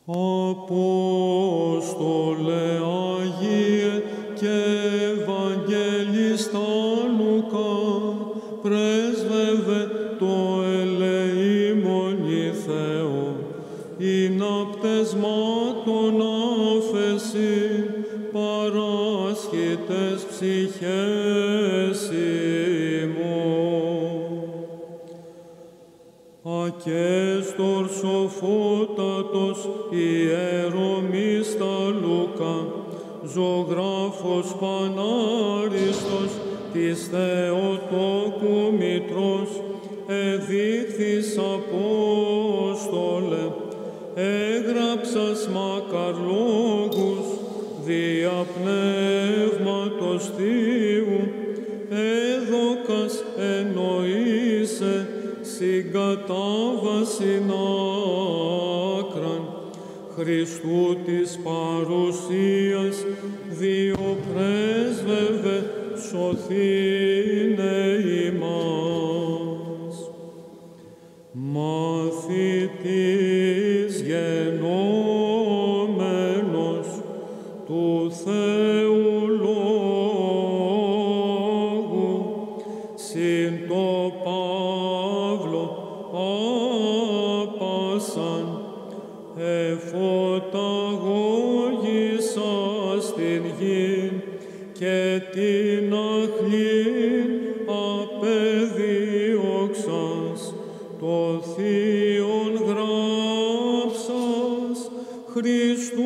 Απόστολε Άγιε και Ευαγγελιστά Λουκά, πρέσβευε το ελεήμονι Θεό, ειναι πτεσμάτων άφεση παράσχητες ψυχές ημών. Ακέστορ σοφότατος ιερομίστα Λούκα, ζωγράφος πανάριστος της Θεοτόκου Μητρός, εδείχθης Απόστολε, έγραψας μακαρλόγους δια Πνεύματος Θείου, έδωκας εννοείσαι συγκατάβασιν άκραν, Χριστού της παρουσίας διοπρέσβευε σωθήνε ημάς. Μαθητής γενόμενος του Θεού Λόγου, συν το Παύλο άπασαν, εφωταγώγησα στην γη και την αχλήν απεδίωξας, το Θείον γράψας, Χριστού